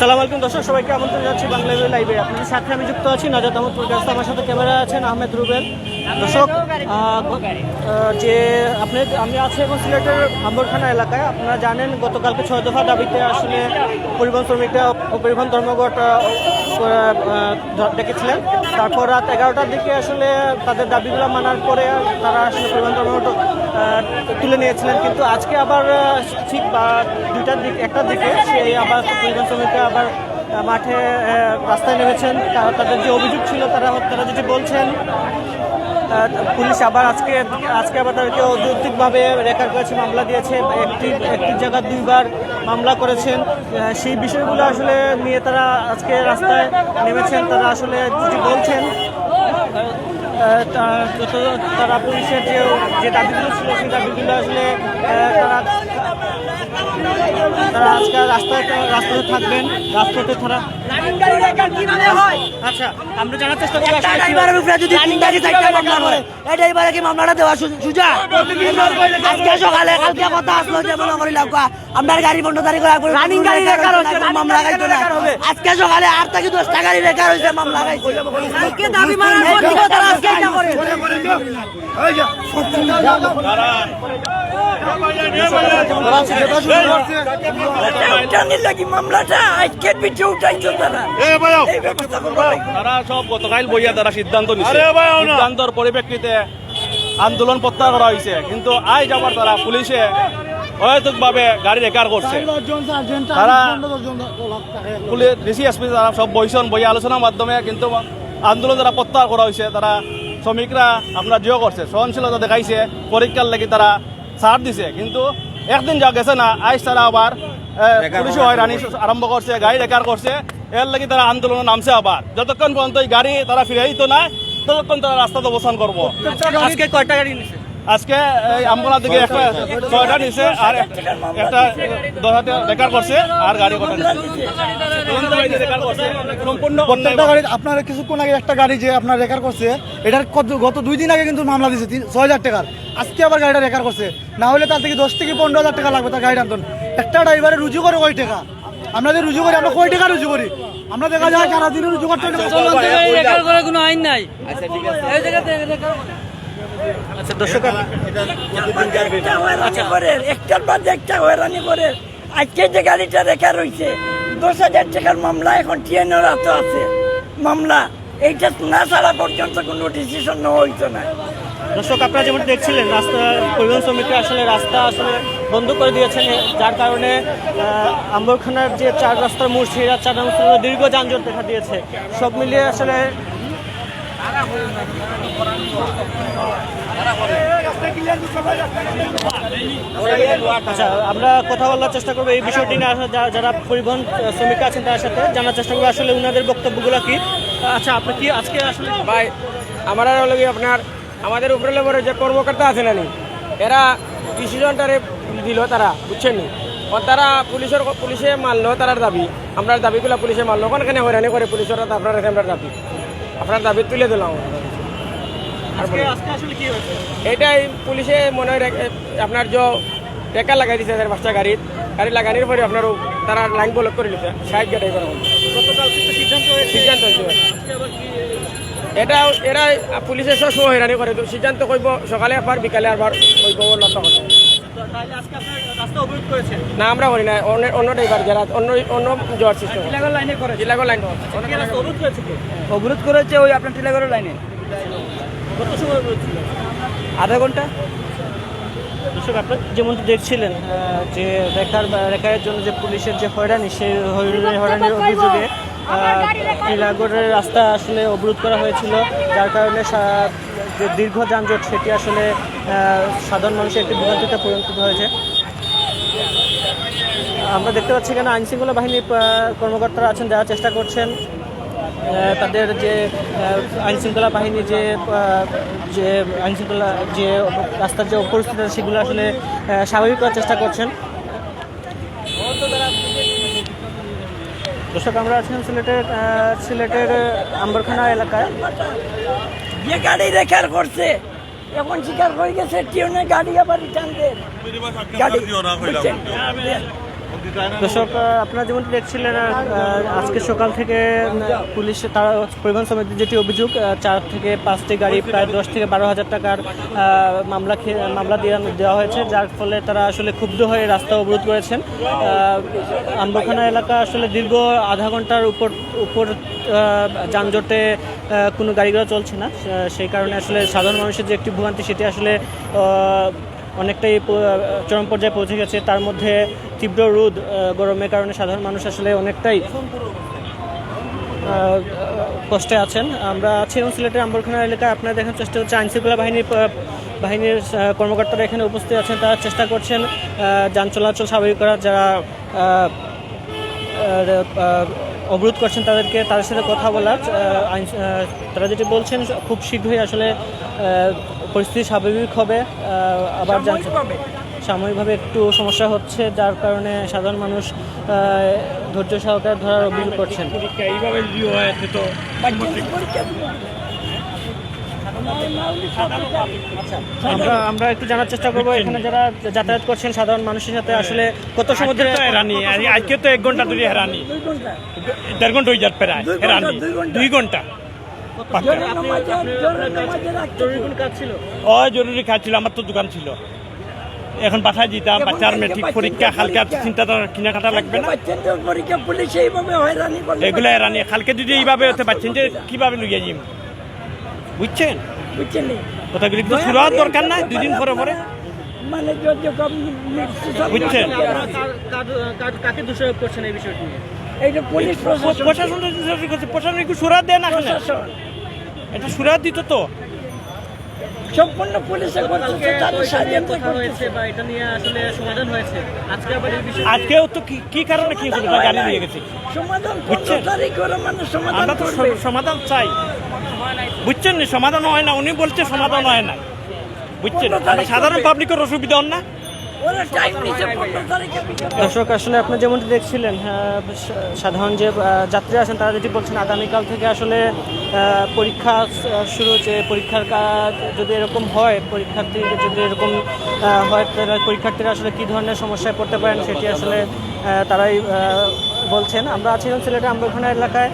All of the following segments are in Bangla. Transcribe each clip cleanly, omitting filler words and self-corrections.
সালাম আলাইকুম দর্শক, সবাইকে আমন্ত্রণ জানাচ্ছি বাংলা লাইভে। আপনাদের সাথে আমি যুক্ত আছি নাজাত আহমদ প্রকাশ। আমার সাথে ক্যামেরা আছেন আহমেদ রুবেল। দর্শক, যে আমি আছি এখন সিলেটের আম্বরখানা এলাকায়। আপনারা জানেন গতকালকে 6 দফা দাবিতে আসলে পরিবহন শ্রমিকরা পরিবহন ধর্মঘট ডেকেছিলেন। তারপর রাত 11টার দিকে আসলে তাদের দাবিগুলো মানার পরে তারা আসলে পরিবহন ধর্মঘট তুলে নিয়েছিলেন। কিন্তু আজকে আবার ঠিক 2টার দিকে 1টার দিকে সেই আবার পরিবহন শ্রমিকরা আবার মাঠে রাস্তায় নেমেছেন। তাদের যে অভিযোগ ছিল তারা যেটি বলছেন, পুলিশ আবার আজকে আবার তাদেরকে অযৌক্তিকভাবে রেকর্ড করেছে, মামলা দিয়েছে। একটি জায়গায় 2বার মামলা করেছেন। সেই বিষয়গুলো আসলে নিয়ে তারা আজকে রাস্তায় নেমেছেন। তারা আসলে যেটি বলছেন, তারা পুলিশের যে দাবিগুলো ছিল সেই দাবিগুলো আসলে তারা আজকে রাস্তাতে থাকবেন। রাস্তাতে তারা আচ্ছা, আমরা জানার চেষ্টা করবো মামলাটা দেওয়া সুজা। আজকে সকালে কালকে কথা আসলো যে মনে করি আপনার গাড়ি 15 তারিখ মামলা গাইতো না। আজকে সকালে 8 থেকে 10টা গাড়ি রেকার হয়েছে, মামলা গাইছে। মামলাটা আজকে পিছিয়ে উঠাইছো তারা সব গতকাল বইয়া তারা সিদ্ধান্ত নিচ্ছে। সিদ্ধান্তর পরিপ্রেক্ষিতে আন্দোলন প্রত্যাহার করা হয়েছে, কিন্তু আজ আবার তারা পুলিশে অহেতুকভাবে গাড়ি রেকার করছে। তারা ডিসিএসপি তারা সব বইয়ে আলোচনার মাধ্যমে কিন্তু আন্দোলন যারা প্রত্যাহার করা হয়েছে, তারা শ্রমিকরা আপনার জিও করছে, সহনশীলতা দেখাইছে, পরীক্ষার লাগি তারা ছাড় দিছে। কিন্তু একদিন যা গেছে না, আজ তারা আবার পুলিশ হয়রানি আরম্ভ করছে, গাড়ি রেকার করছে। এর লাগি তারা আন্দোলনে নামছে আবার। যতক্ষণ পর্যন্ত এই গাড়ি তারা ফিরে দিত না, ততক্ষণ তারা রাস্তাতে অবস্থান করবো। আজকে কয়টা গাড়ি নিছে? আজকে এই আমগোলা দিকে একটা 6টা নিছে, আর একটা 10টা রেকার করছে, আর গাড়ি কটা নিছে সম্পূর্ণ। প্রত্যেকটা গাড়ি আপনার কিছুক্ষণ আগে একটা গাড়ি যে আপনার রেকার করছে, এটার গত 2 দিন আগে কিন্তু মামলা দিয়েছে 6,000 টাকার। আজকে আবার গাড়িটা রেকার করছে, না হলে তার থেকে 10 থেকে 15,000 টাকা লাগবে তার গাড়িটা আনতেন। একটা ড্রাইভারে রুজু করে কয় টাকা? আমরা যে রুজু করি, আমরা কয় টাকা রুজু করি? আমরা দেখা যায় সারাদিনে রুজু করতে কোনো আইন নাই। আচ্ছা দর্শক, একটার বাদে একটা হয়রানি করে। আজকে যে গাড়িটা রেখা রয়েছে 10,000 টাকার মামলা, এখন টিএনএর হাতে আছে মামলা। এইটা না ছাড়া পর্যন্ত কোনো ডিসিশন নেওয়া হইতো না। দর্শক, আপনারা যেমন দেখছিলেন, রাস্তা পরিবহন শ্রমিকরা আসলে রাস্তা বন্ধ করে দিয়েছেন, যার কারণে আম্বরখানার যে 4 রাস্তার মোড়, সেই 4 রাস্তার দীর্ঘ যানজট দেখা দিয়েছে। সব মিলিয়ে আসলে আচ্ছা, আমরা কথা বলার চেষ্টা করবো এই বিষয়টি নিয়ে। যারা পরিবহন শ্রমিক আছেন তার সাথে জানার চেষ্টা করবো আসলে ওনাদের বক্তব্যগুলো কি। আচ্ছা, আপনি কি আজকে আসলে ভাই আমরা আপনার আমাদের উপরে লেভেলের যে কর্মকর্তা আছে না, এরা ডিসিশনটারে দিল, তারা বুঝছেন নি, তারা পুলিশে মানলো তার দাবি, আমরা দাবিগুলো পুলিশে মানলো। ওখানে হয়রানি করে পুলিশের আপনার দাবি তুলে দিলাম। এটাই পুলিশে মনে হয় আপনার যে টেকা লাগাই দিচ্ছে 5টা গাড়ি লাগানোর পরে আপনার তারা লাইন ব্লক করে নিচ্ছে 60 গাড়ি করা সিদ্ধান্ত হয়েছে। এটা এরা পুলিশের সব হয়রানি করে, সিদ্ধান্ত কইব সকালে একবার, বিকালে আবার কইব লতা কথা। না আমরা করি না, অন্য ড্রাইভার যারা অন্য জোয়ার সিস্টেম টিলাগড় লাইন অবরোধ করেছে ওই আপনার টিলাগড়ের লাইনে আধা ঘন্টা। দর্শক, আপনারা যেমন দেখছিলেন যে রেকারের জন্য যে পুলিশের যে হয়রানি, সেই হয়রানির অভিযোগে টিলাগড়ের রাস্তা আসলে অবরোধ করা হয়েছিল, যার কারণে যে দীর্ঘ যানজট সেটি আসলে সাধারণ মানুষের একটি ভোগান্তিতে পরিণত হয়েছে। আমরা দেখতে পাচ্ছি এখানে আইনশৃঙ্খলা বাহিনীর কর্মকর্তারা আছেন, যারা চেষ্টা করছেন তাদের যে আইনশৃঙ্খলা বাহিনী যে আইনশৃঙ্খলা যে রাস্তার যে পরিস্থিতি সেগুলো আসলে স্বাভাবিক করার চেষ্টা করছেন। দর্শক, আমরা আছেন সিলেটের আম্বরখানা এলাকায়। যে গাড়ি রেকার করছে এখন স্বীকার হয়ে গেছে, টিউনে গাড়ি আবার রিটার্ন দেন গাড়ি দর্শক, আপনারা যেমনটি দেখছিলেন, আজকে সকাল থেকে পুলিশ তারা পরিবহন সমিতির যেটি অভিযোগ, 4 থেকে 5টি গাড়ি প্রায় 10 থেকে 12,000 টাকার মামলা দেওয়া হয়েছে, যার ফলে তারা আসলে ক্ষুব্ধ হয়ে রাস্তা অবরোধ করেছেন। আম্বরখানা এলাকা আসলে দীর্ঘ আধা ঘন্টার উপর যানজটে কোনো গাড়ি ঘোড়া চলছে না, সেই কারণে আসলে সাধারণ মানুষের যে একটি ভোগান্তি সেটি আসলে অনেকটাই চরম পর্যায়ে পৌঁছে গেছে। তার মধ্যে তীব্র রোদ, গরমের কারণে সাধারণ মানুষ আসলে অনেকটাই কষ্টে আছেন। আমরা আছি এবং সিলেটের আম্বরখানা এলাকায় আপনারা দেখার চেষ্টা করছেন আইনশৃঙ্খলা বাহিনীর কর্মকর্তারা এখানে উপস্থিত আছেন। তারা চেষ্টা করছেন যান চলাচল স্বাভাবিক করার, যারা অবরোধ করছেন তাদের সাথে কথা বলার। তারা যেটি বলছেন খুব শীঘ্রই আসলে পরিস্থিতি স্বাভাবিক হবে, আবার সাময়িকভাবে একটু সমস্যা হচ্ছে, যার কারণে সাধারণ মানুষ ধৈর্য সহকারে ধরার অভিযোগ করছেন। আমরা একটু জানার চেষ্টা করবো এখানে যারা যাতায়াত করছেন সাধারণ মানুষের সাথে আসলে কত সময় ধরে হেরানি, আজকে তো 1 ঘন্টা ধরে হেরানি, 1.5 ঘন্টা হয়ে যাচ্ছে প্রায় হেরানি, 2 ঘন্টা। জরুরি কাজ ছিল, আমার তো দোকান ছিল, এখন বাসায় যেতাম, বাচ্চার মেট্রিক পরীক্ষা, কালকে চিন্তা কেনাকাটা লাগবে না, এগুলো হেরানি। কালকে যদি এইভাবে হতে পারছেন যে কিভাবে লইয়া যাই, বুঝছেন কথাগুলি তো শুরু হওয়ার দরকার নাই, 2 দিন পরে পরে, বুঝছেন। কাকে দোষারোপ করছেন এই বিষয়টি নিয়ে? প্রশাসন একটু সুরাত দেয় না, এটা সুরাত দিত তো সম্পূর্ণ পুলিশের হয়েছে বা এটা নিয়ে আসলে সমাধান হয়েছে। আজকে আবার এই বিষয়ে আজকেও তো কি কারণে কি হলো, গাড়ি নিয়ে গেছে, বুঝছেন। আমরা তো সমাধান চাই, বুঝছেন না, সমাধান হয় না, উনি বলছে সমাধান হয় না, বুঝছেন। সাধারণ পাবলিকের অসুবিধা হন না। দর্শক, আসলে আপনি যেমনটি দেখছিলেন, সাধারণ যে যাত্রী আছেন তারা যেটি বলছেন আগামীকাল থেকে আসলে পরীক্ষা শুরু, যে পরীক্ষার কাজ যদি এরকম হয়, পরীক্ষার্থীদের যদি এরকম হয়, তাহলে পরীক্ষার্থীরা আসলে কী ধরনের সমস্যায় পড়তে পারেন সেটি আসলে তারাই বলছেন। আমরা আছি সিলেটের আম্বরখানা এলাকায়।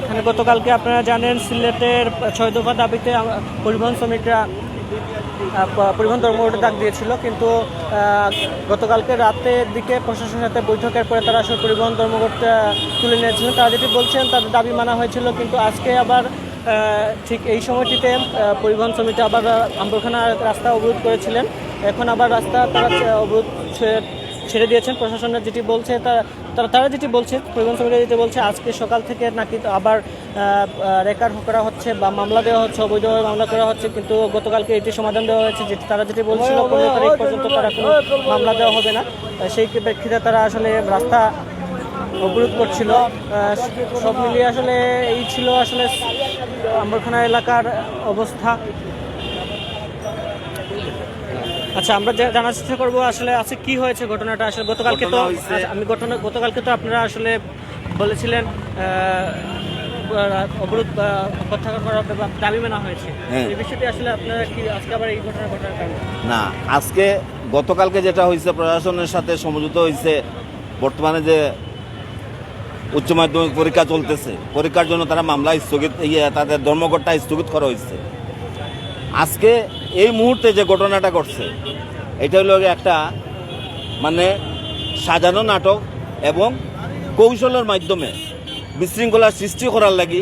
এখানে গতকালকে আপনারা জানেন সিলেটের 6 দফা দাবিতে পরিবহন শ্রমিকরা পরিবহন ধর্মঘটের ডাক দিয়েছিল, কিন্তু গতকালকে রাতের দিকে প্রশাসনের সাথে বৈঠকের পরে তারা আসলে পরিবহন ধর্মঘট তুলে নিয়েছিলেন। তারা যেটি বলছেন তাদের দাবি মানা হয়েছিল, কিন্তু আজকে আবার ঠিক এই সময়টিতে পরিবহন সমিতি আবার আম্বরখানা রাস্তা অবরোধ করেছিলেন। এখন আবার রাস্তা তারা অবরোধ ছেড়ে দিয়েছেন। প্রশাসনের যেটি বলছে তারা যেটি বলছে, পরিবহন সমিতি যেটি বলছে, আজকে সকাল থেকে নাকি আবার রেকর্ড করা হচ্ছে বা মামলা দেওয়া হচ্ছে, অবৈধভাবে মামলা করা হচ্ছে, কিন্তু গতকালকে এটি সমাধান দেওয়া হয়েছে। যেটি তারা যেটি বলছিল 15 তারিখ পর্যন্ত তারা কোনো মামলা দেওয়া হবে না, সেই প্রেক্ষিতে তারা আসলে রাস্তা অবরোধ করছিল। সব মিলিয়ে আসলে এই ছিল আসলে আম্বরখানা এলাকার অবস্থা। আচ্ছা, আমরা জানার চেষ্টা করবো আসলে আজকে কি হয়েছে ঘটনাটা। আসলে গতকালকে তো আপনারা আসলে বলেছিলেন অবরোধ প্রত্যাহার করার দাবি মানা হয়েছে, এই বিষয়টি আসলে আপনারা কি আজকে আবার এই ঘটনার কারণে? না, আজকে গতকালকে যেটা হয়েছে, প্রশাসনের সাথে সমঝোতা হয়েছে, বর্তমানে যে উচ্চ মাধ্যমিক পরীক্ষা চলতেছে, পরীক্ষার জন্য তারা মামলা স্থগিত, তাদের ধর্মঘটটা স্থগিত করা হয়েছে। আজকে এই মুহূর্তে যে ঘটনাটা ঘটছে, এটা হলো একটা মানে সাজানো নাটক এবং কৌশলের মাধ্যমে বিশৃঙ্খলা সৃষ্টি করার লাগি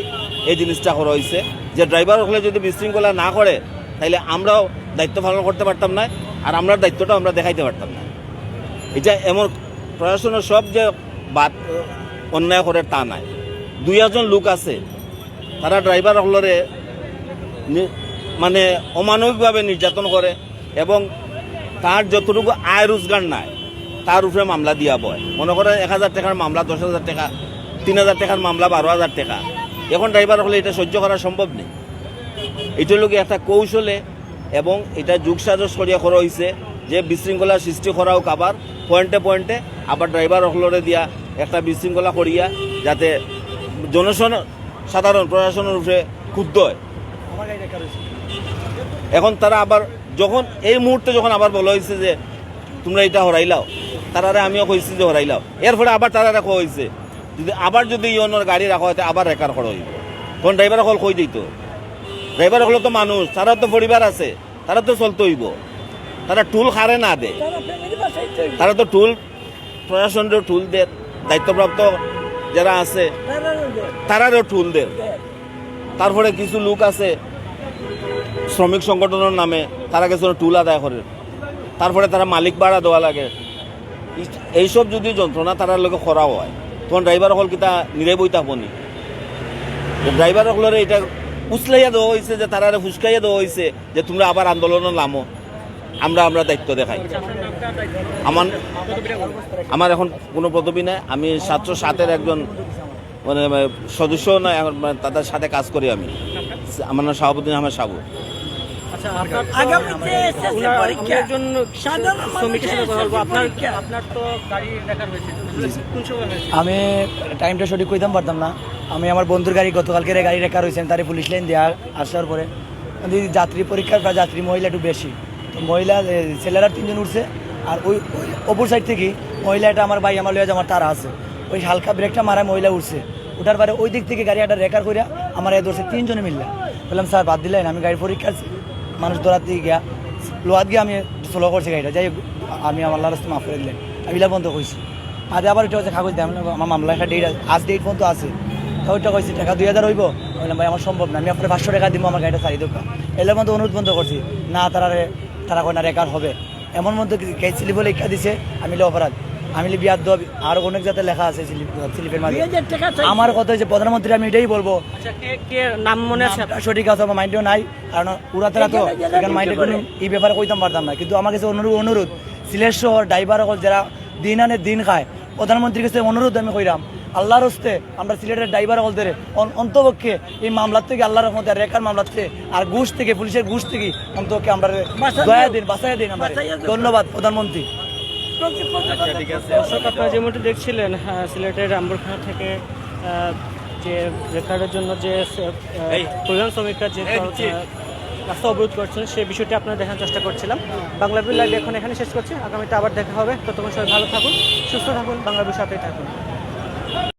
এই জিনিসটা করা হয়েছে। যে ড্রাইভার হলে যদি বিশৃঙ্খলা না করে তাহলে আমরাও দায়িত্ব পালন করতে পারতাম না, আর আমরা দায়িত্বটা আমরা দেখাইতে পারতাম না। এটা এমন প্রশাসনের সব যে বাদ অন্যায় করে তা নাই। 2-1 লোক আছে, তারা ড্রাইভার হলরে মানে অমানবিকভাবে নির্যাতন করে এবং তার যতটুকু আয় রোজগার নাই তার উপরে মামলা দিয়া বয়। মনে করে 1000 টাকার মামলা 10,000 টাকা, 3000 টাকার মামলা 12,000 টাকা। এখন ড্রাইভার হলে এটা সহ্য করা সম্ভব নেই। এটা লোক একটা কৌশলে এবং এটা যুগসাজস করিয়া করা হয়েছে যে বিশৃঙ্খলা সৃষ্টি করা হোক, আবার পয়েন্টে পয়েন্টে আবার ড্রাইভার হলরে দিয়া একটা বিশৃঙ্খলা করিয়া যাতে সাধারণ প্রশাসনের উপরে ক্ষুব্ধ হয়। এখন তারা আবার যখন এই মুহূর্তে যখন আবার বলা হয়েছে যে তোমরা এটা হরাইলাও, তারারে আমিও কইছি যে হরাইলাম এরপরে আবার তারারে কো হয়েছে যদি ইয়নোর গাড়ি রাখা হয় আবার রেকার করা হইব তখন ড্রাইভার হল কই দিত ড্রাইভার হলো তো মানুষ তারা তো পরিবার আছে তারা তো চলতে হইব তারা টুল খারে না দে তারা তো টুল প্রশাসনের টুল দেয় দায়িত্বপ্রাপ্ত যারা আছে তারারও টুল দেয় তারপরে কিছু লোক আছে শ্রমিক সংগঠনের নামে তারা কিছু টুল আদায় করে তারপরে তারা মালিক ভাড়া দেওয়া লাগে এইসব যদি যন্ত্রণা তারার লোকে করা হয় তখন ড্রাইভার হল কিতা নিরে বই থাকবনি ড্রাইভার হলরে এটা উচলাইয়া দেওয়া হয়েছে যে তারারে ফুসকাইয়া দেওয়া হয়েছে যে তোমরা আবার আন্দোলনে নামো আমরা দায়িত্ব দেখাই আমার এখন কোনো পদবি নাই আমি 707-এর একজন মানে সদস্য না মানে তাদের সাথে কাজ করি আমি আমার নাম শাহাবুদ্দিন আহমেদ সাবু আচ্ছা একজন শ্রমিক হিসেবে কথা বলবো আপনার তো গাড়ি রেকার হয়েছে কোন সময় হয়েছে? আমি টাইমটা সঠিক কইতাম পারতাম না আমি আমার বন্ধুর গাড়ি গতকালকে গাড়ি রেকার হয়েছেন তারে পুলিশ লাইন দেওয়া আসার পরে যাত্রী পরীক্ষার বা যাত্রী মহিলা একটু বেশি তো মহিলা ছেলেরা 3 জন উঠছে আর ওই অপর সাইড থেকে মহিলাটা আমার ভাই আমার লয়ে আমার তারা আছে ওই হালকা ব্রেকটা মারায় মহিলা উঠছে উঠার পরে ওই দিক থেকে গাড়ি একটা রেকার করে আমার এ ধরছে 3 জনে মিললাম বললাম স্যার বাদ দিলেন আমি গাড়ি পরীক্ষা মানুষ ধরাতে গিয়া লোহাত গিয়ে আমি স্লো করছি গাড়িটা যাই আমি আমার রাস্তা মাফ করে দিলেন আমি বন্ধ করছি আজ আবার এটা হচ্ছে কাগজ দেয় আমার মামলা একটা ডেট আজ ডেট পর্যন্ত আছে তো ওইটা কইছি টাকা 2000 হইব বললাম ভাই আমার সম্ভব না আমি আপনার 500 টাকা দিব আমার গাড়িটা ছাড়ি দেবো এর মধ্যে অনুরোধ বন্ধ করছি না তারা কয় না রেকার হবে এমন মধ্যে গেছিলি বলে ইচ্ছা দিছে আমি অপরাধ আমি বিয়ার দেব আর অনেক জায়গায় লেখা আছে স্লিপের মাঝে আমার কথা যে প্রধানমন্ত্রী আমি এটাই বলবো আচ্ছা কে নাম মনে আছে সঠিক আছে আমার মাইন্ডেও নাই কারণ উড়াতারা তো এখানে মাইন্ডে কোনো এই ব্যাপারে কইতাম পারতাম না কিন্তু আমার কাছে অনুরোধ সিলেট শহর ড্রাইভার সকল যারা দিন আনে দিন খায় প্রধানমন্ত্রীর কাছে অনুরোধ আমি কইরাম আল্লাহর হস্তে আমরা সিলেটের ড্রাইভার সকলদের অন্তপক্ষে এই মামলার থেকে আল্লাহর রহমতে রেকার মামলার থেকে আর ঘুষ থেকে পুলিশের ঘুষ থেকে অন্তপক্ষে আমরা দয়া দিন বাঁচাইয়া দিন আমরা ধন্যবাদ প্রধানমন্ত্রী দর্শক আপনারা যেমনটি দেখছিলেন সিলেটের রামপুরখানা থেকে যে রেকারের জন্য যে পরিবহন শ্রমিকরা যে রাস্তা অবরোধ করছেন সেই বিষয়টি আপনারা দেখার চেষ্টা করছিলাম বাংলা লাইভ এখন এখানে শেষ করছি আগামীতে আবার দেখা হবে ততক্ষণ সবাই ভালো থাকুন সুস্থ থাকুন বাংলা বিষয় সাথেই থাকুন